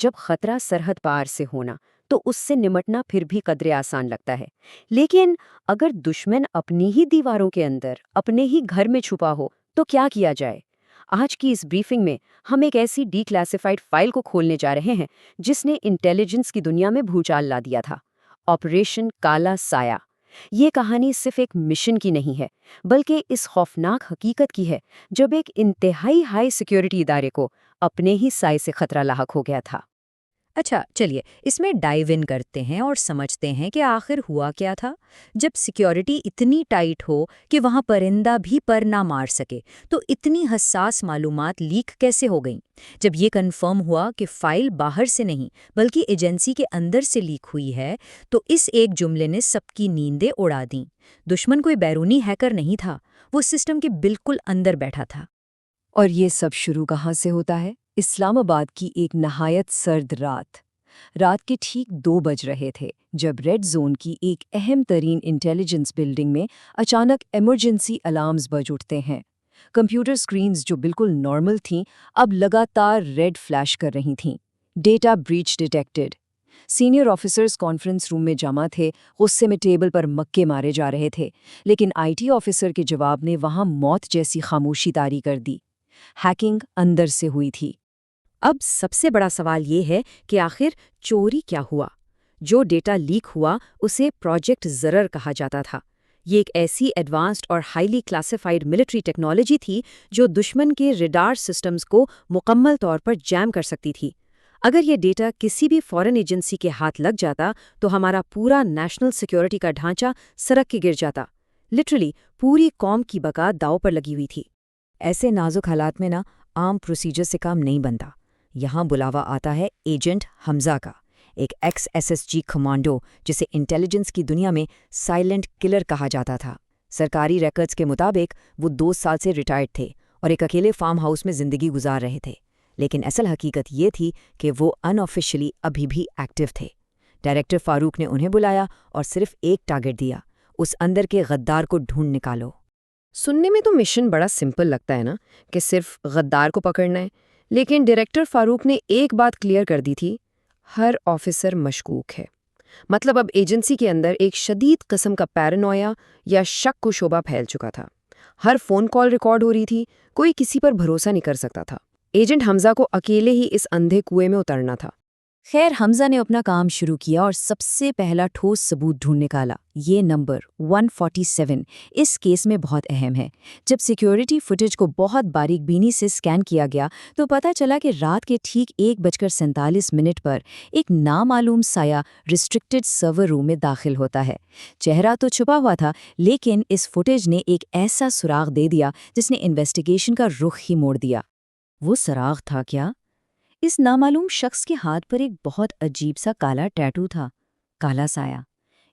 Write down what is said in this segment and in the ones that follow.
جب خطرہ سرحد پار سے ہونا تو اس سے نمٹنا پھر بھی قدرے آسان لگتا ہے، لیکن اگر دشمن اپنی ہی دیواروں کے اندر اپنے ہی گھر میں چھپا ہو تو کیا کیا جائے؟ آج کی اس بریفنگ میں ہم ایک ایسی ڈی کلاسیفائڈ فائل کو کھولنے جا رہے ہیں جس نے انٹیلیجنس کی دنیا میں بھوچال لا دیا تھا، آپریشن کالا سایہ۔ یہ کہانی صرف ایک مشن کی نہیں ہے، بلکہ اس خوفناک حقیقت کی ہے جب ایک انتہائی ہائی سیکیورٹی ادارے کو اپنے ہی سائے سے خطرہ لاحق ہو گیا تھا۔ اچھا چلیے اس میں ڈائیو ان کرتے ہیں اور سمجھتے ہیں کہ آخر ہوا کیا تھا۔ جب سیکیورٹی اتنی ٹائٹ ہو کہ وہاں پرندہ بھی پر نہ مار سکے تو اتنی حساس معلومات لیک کیسے ہو گئیں؟ جب یہ کنفرم ہوا کہ فائل باہر سے نہیں بلکہ ایجنسی کے اندر سے لیک ہوئی ہے تو اس ایک جملے نے سب کی نیندیں اڑا دیں۔ دشمن کوئی بیرونی ہیکر نہیں تھا، وہ سسٹم کے بالکل اندر بیٹھا تھا۔ اور یہ سب شروع کہاں سے ہوتا ہے؟ اسلام آباد کی ایک نہایت سرد رات کے ٹھیک 2 بج رہے تھے جب ریڈ زون کی ایک اہم ترین انٹیلیجنس بلڈنگ میں اچانک ایمرجنسی الارمز بج اٹھتے ہیں۔ کمپیوٹر سکرینز جو بالکل نارمل تھیں اب لگاتار ریڈ فلیش کر رہی تھیں۔ Data breach detected. Senior officers conference room میں جمع تھے، غصے میں ٹیبل پر مکے مارے جا رہے تھے، لیکن آئی ٹی آفیسر کے جواب نے وہاں موت جیسی خاموشی طاری کر دی۔ ہیکنگ اندر سے ہوئی تھی۔ اب سب سے بڑا سوال یہ ہے کہ آخر چوری کیا ہوا؟ جو ڈیٹا لیک ہوا اسے پروجیکٹ زرر کہا جاتا تھا۔ یہ ایک ایسی ایڈوانسڈ اور ہائیلی کلاسیفائڈ ملٹری ٹیکنالوجی تھی جو دشمن کے ریڈار سسٹمز کو مکمل طور پر جیم کر سکتی تھی۔ اگر یہ ڈیٹا کسی بھی فورن ایجنسی کے ہاتھ لگ جاتا تو ہمارا پورا نیشنل سیکیورٹی کا ڈھانچہ سرک کے گر جاتا۔ لٹرلی پوری قوم کی بقا داؤ پر لگی ہوئی تھی۔ ایسے نازک حالات میں عام پروسیجر سے کام نہیں بنتا۔ یہاں بلاوا آتا ہے ایجنٹ حمزہ کا، ایک ex S S G commando جسے انٹیلیجنس کی دنیا میں سائلنٹ کلر کہا جاتا تھا۔ سرکاری ریکارڈز کے مطابق وہ 2 سال سے ریٹائرڈ تھے اور ایک اکیلے فارم ہاؤس میں زندگی گزار رہے تھے، لیکن اصل حقیقت یہ تھی کہ وہ ان آفیشلی ابھی بھی ایکٹیو تھے۔ ڈائریکٹر فاروق نے انہیں بلایا اور صرف ایک ٹارگٹ دیا، اس اندر کے غدار کو ڈھونڈ نکالو۔ سننے میں تو مشن بڑا سمپل لگتا ہے نا، کہ صرف غدار کو پکڑنا ہے، لیکن ڈائریکٹر فاروق نے ایک بات کلیئر کر دی تھی، ہر آفیسر مشکوک ہے۔ مطلب اب ایجنسی کے اندر ایک شدید قسم کا پیرانویا یا شک کو شعبہ پھیل چکا تھا۔ ہر فون کال ریکارڈ ہو رہی تھی، کوئی کسی پر بھروسہ نہیں کر سکتا تھا۔ ایجنٹ حمزہ کو اکیلے ہی اس اندھے کنویں میں اترنا تھا۔ خیر حمزہ نے اپنا کام شروع کیا اور سب سے پہلا ٹھوس ثبوت ڈھونڈ نکالا۔ یہ نمبر 147 اس کیس میں بہت اہم ہے۔ جب سیکیورٹی فوٹیج کو بہت باریک بینی سے سکین کیا گیا تو پتہ چلا کہ رات کے ٹھیک 1:47 پر ایک نامعلوم سایہ ریسٹرکٹڈ سرور روم میں داخل ہوتا ہے۔ چہرہ تو چھپا ہوا تھا، لیکن اس فوٹیج نے ایک ایسا سراغ دے دیا جس نے انویسٹیگیشن کا رخ ہی موڑ دیا۔ وہ سراغ تھا کیا؟ اس نامعلوم شخص کے ہاتھ پر ایک بہت عجیب سا کالا ٹیٹو تھا، کالا سایہ۔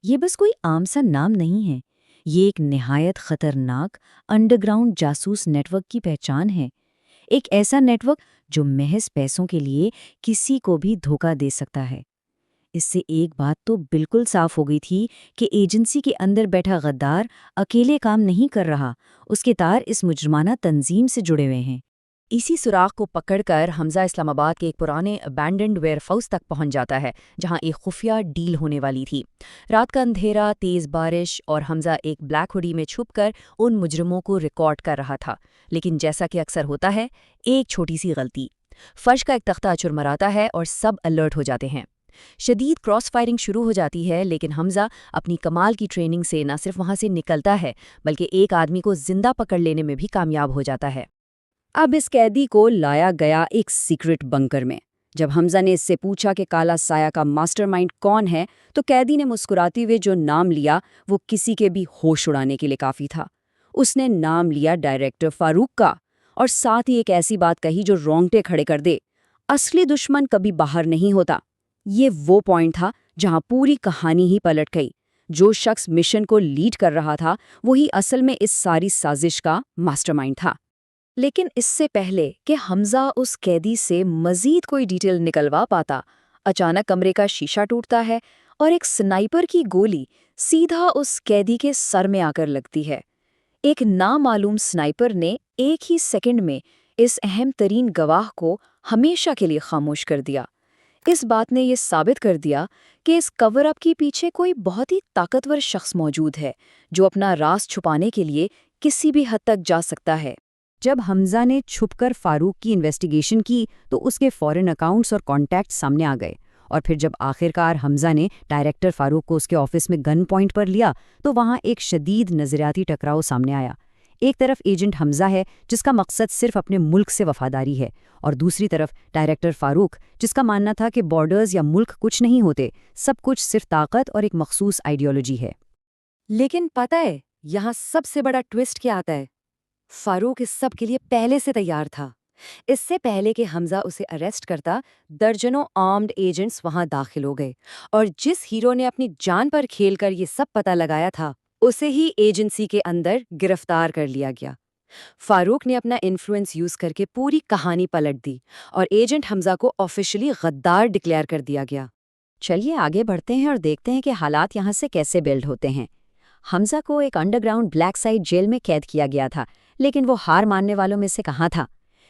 یہ بس کوئی عام سا نام نہیں ہے، یہ ایک نہایت خطرناک انڈر گراؤنڈ جاسوس نیٹ ورک کی پہچان ہے۔ ایک ایسا نیٹ ورک جو محض پیسوں کے لیے کسی کو بھی دھوکہ دے سکتا ہے۔ اس سے ایک بات تو بالکل صاف ہو گئی تھی کہ ایجنسی کے اندر بیٹھا غدار اکیلے کام نہیں کر رہا، اس کے تار اس مجرمانہ تنظیم سے جڑے ہوئے ہیں۔ اسی سراغ کو پکڑ کر حمزہ اسلام آباد کے ایک پرانے ابینڈنڈ ویئر ہاؤس تک پہنچ جاتا ہے جہاں ایک خفیہ ڈیل ہونے والی تھی۔ رات کا اندھیرا، تیز بارش اور حمزہ ایک بلیک ہوڈی میں چھپ کر ان مجرموں کو ریکارڈ کر رہا تھا، لیکن جیسا کہ اکثر ہوتا ہے ایک چھوٹی سی غلطی، فرش کا ایک تختہ چرمراتا ہے اور سب الرٹ ہو جاتے ہیں۔ شدید کراس فائرنگ شروع ہو جاتی ہے، لیکن حمزہ اپنی کمال کی ٹریننگ سے نہ صرف وہاں سے نکلتا ہے بلکہ ایک آدمی کو زندہ پکڑ لینے میں بھی کامیاب ہو جاتا ہے۔ اب اس قیدی کو لایا گیا ایک سیکرٹ بنکر میں۔ جب حمزہ نے اس سے پوچھا کہ کالا سایہ کا ماسٹر مائنڈ کون ہے تو قیدی نے مسکراتے ہوئے جو نام لیا وہ کسی کے بھی ہوش اڑانے کے لیے کافی تھا۔ اس نے نام لیا ڈائریکٹر فاروق کا، اور ساتھ ہی ایک ایسی بات کہی جو رونگٹے کھڑے کر دے، اصلی دشمن کبھی باہر نہیں ہوتا۔ یہ وہ پوائنٹ تھا جہاں پوری کہانی ہی پلٹ گئی۔ جو شخص مشن کو لیڈ کر رہا تھا وہی اصل میں اس ساری سازش کا ماسٹر مائنڈ تھا۔ لیکن اس سے پہلے کہ حمزہ اس قیدی سے مزید کوئی ڈیٹیل نکلوا پاتا، اچانک کمرے کا شیشہ ٹوٹتا ہے اور ایک سنائپر کی گولی سیدھا اس قیدی کے سر میں آ کر لگتی ہے۔ ایک نامعلوم سنائپر نے ایک ہی سیکنڈ میں اس اہم ترین گواہ کو ہمیشہ کے لیے خاموش کر دیا۔ اس بات نے یہ ثابت کر دیا کہ اس کور اپ کے پیچھے کوئی بہت ہی طاقتور شخص موجود ہے جو اپنا راز چھپانے کے لیے کسی بھی حد تک جا سکتا ہے۔ جب حمزہ نے چھپ کر فاروق کی انویسٹیگیشن کی تو اس کے فورن اکاؤنٹس اور کانٹیکٹ سامنے آ گئے، اور پھر جب آخرکار حمزہ نے ڈائریکٹر فاروق کو اس کے آفس میں گن پوائنٹ پر لیا تو وہاں ایک شدید نظریاتی ٹکراؤ سامنے آیا۔ ایک طرف ایجنٹ حمزہ ہے جس کا مقصد صرف اپنے ملک سے وفاداری ہے، اور دوسری طرف ڈائریکٹر فاروق جس کا ماننا تھا کہ بارڈرز یا ملک کچھ نہیں ہوتے، سب کچھ صرف طاقت اور ایک مخصوص آئیڈیالوجی ہے۔ لیکن پتہ ہے یہاں سب سے بڑا ٹویسٹ کیا آتا ہے؟ فاروق اس سب کے لیے پہلے سے تیار تھا۔ اس سے پہلے کہ حمزہ اسے اریسٹ کرتا، درجنوں آرمڈ ایجنٹس وہاں داخل ہو گئے، اور جس ہیرو نے اپنی جان پر کھیل کر یہ سب پتہ لگایا تھا اسے ہی ایجنسی کے اندر گرفتار کر لیا گیا۔ فاروق نے اپنا انفلوئنس یوز کر کے پوری کہانی پلٹ دی اور ایجنٹ حمزہ کو آفیشلی غدار ڈکلیئر کر دیا گیا۔ چلیے آگے بڑھتے ہیں اور دیکھتے ہیں کہ حالات یہاں سے کیسے بلڈ ہوتے ہیں۔ حمزہ کو ایک انڈر گراؤنڈ بلیک سائٹ جیل میں قید کیا گیا تھا، لیکن وہ ہار ماننے والوں میں سے کہاں تھا۔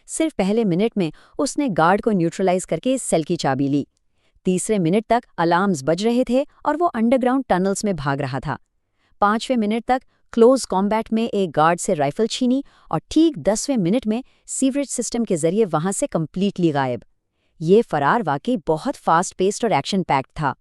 صرف پہلے منٹ میں اس نے گارڈ کو نیوٹرلائز کر کے اس سیل کی چابی لی۔ تیسرے منٹ تک الارمز بج رہے تھے اور وہ انڈر گراؤنڈ ٹنلز میں بھاگ رہا تھا۔ 5ویں منٹ تک کلوز کامبیٹ میں ایک گارڈ سے رائفل چھینی، اور ٹھیک 10ویں منٹ میں سیوریج سسٹم کے ذریعے وہاں سے کمپلیٹلی غائب۔ یہ فرار واقعی بہت فاسٹ پیسڈ اور ایکشن پیکڈ تھا۔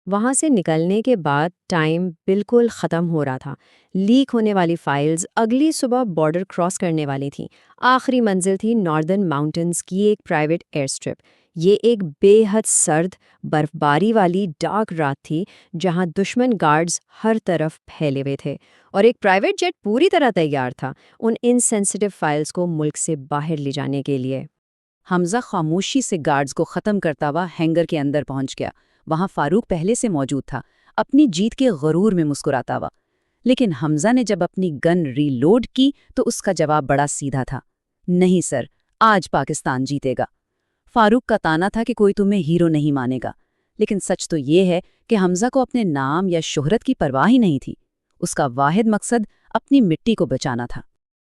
وہاں سے نکلنے کے بعد ٹائم بالکل ختم ہو رہا تھا۔ لیک ہونے والی فائلز اگلی صبح بارڈر کراس کرنے والی تھیں۔ آخری منزل تھی ناردرن ماؤنٹنز کی ایک پرائیویٹ ایئر اسٹرپ۔ یہ ایک بے حد سرد، برف باری والی ڈارک رات تھی جہاں دشمن گارڈز ہر طرف پھیلے ہوئے تھے، اور ایک پرائیویٹ جیٹ پوری طرح تیار تھا ان انسینسٹیو فائلز کو ملک سے باہر لے جانے کے لیے۔ حمزہ خاموشی سے گارڈز کو ختم کرتا ہوا ہینگر کے اندر پہنچ گیا۔ وہاں فاروق پہلے سے موجود تھا، اپنی جیت کے غرور میں مسکراتا ہوا۔ لیکن حمزہ نے جب اپنی گن ری لوڈ کی تو اس کا جواب بڑا سیدھا تھا، نہیں سر، آج پاکستان جیتے گا۔ فاروق کا تانا تھا کہ کوئی تمہیں ہیرو نہیں مانے گا، لیکن سچ تو یہ ہے کہ حمزہ کو اپنے نام یا شہرت کی پرواہ ہی نہیں تھی۔ اس کا واحد مقصد اپنی مٹی کو بچانا تھا۔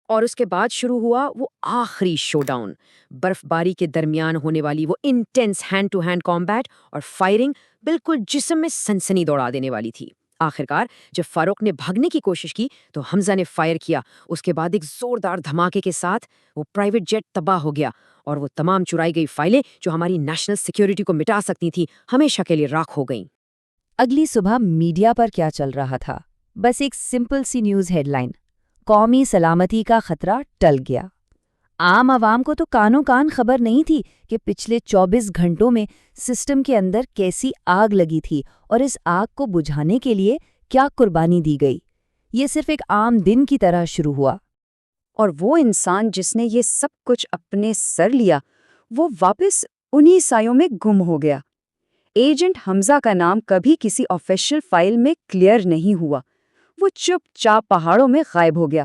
اور اس کے بعد شروع ہوا وہ آخری شو ڈاؤن، برف باری کے درمیان ہونے والی وہ intense hand to hand combat اور فائرنگ بالکل جسم میں سنسنی دوڑا دینے والی تھی۔ آخرکار جب فاروق نے بھاگنے کی کوشش کی تو حمزہ نے فائر کیا۔ اس کے بعد ایک زوردار دھماکے کے ساتھ وہ پرائیویٹ جیٹ تباہ ہو گیا، اور وہ تمام چرائی گئی فائلیں جو ہماری نیشنل سیکیورٹی کو مٹا سکتی تھیں ہمیشہ کے لیے راکھ ہو گئیں۔ اگلی صبح میڈیا پر کیا چل رہا تھا؟ بس ایک سمپل سی نیوز ہیڈ لائن: قومی سلامتی کا خطرہ ٹل گیا۔ عام عوام کو تو کانوں کان خبر نہیں تھی کہ پچھلے 24 گھنٹوں میں سسٹم کے اندر کیسی آگ لگی تھی اور اس آگ کو بجھانے کے لیے کیا قربانی دی گئی۔ یہ صرف ایک عام دن کی طرح شروع ہوا، اور وہ انسان جس نے یہ سب کچھ اپنے سر لیا، وہ واپس انہی سایوں میں گم ہو گیا۔ ایجنٹ حمزہ کا نام کبھی کسی آفیشل فائل میں کلیئر نہیں ہوا۔ وہ چپ چاپ پہاڑوں میں غائب ہو گیا،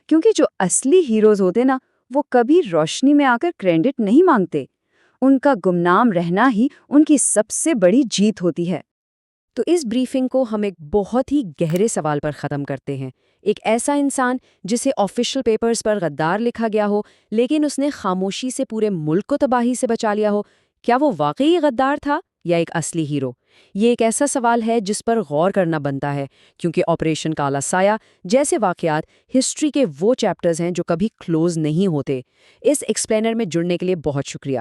کیونکہ جو اصلی ہیروز ہوتے نا، وہ کبھی روشنی میں آ کر کریڈٹ نہیں مانگتے۔ ان کا گمنام رہنا ہی ان کی سب سے بڑی جیت ہوتی ہے۔ تو اس بریفنگ کو ہم ایک بہت ہی گہرے سوال پر ختم کرتے ہیں۔ ایک ایسا انسان جسے آفیشل پیپرز پر غدار لکھا گیا ہو، لیکن اس نے خاموشی سے پورے ملک کو تباہی سے بچا لیا ہو، کیا وہ واقعی غدار تھا یا ایک اصلی ہیرو؟ یہ ایک ایسا سوال ہے جس پر غور کرنا بنتا ہے، کیونکہ آپریشن کالا سایہ جیسے واقعات ہسٹری کے وہ چیپٹرز ہیں جو کبھی کلوز نہیں ہوتے۔ اس ایکسپلینر میں جڑنے کے لیے بہت شکریہ۔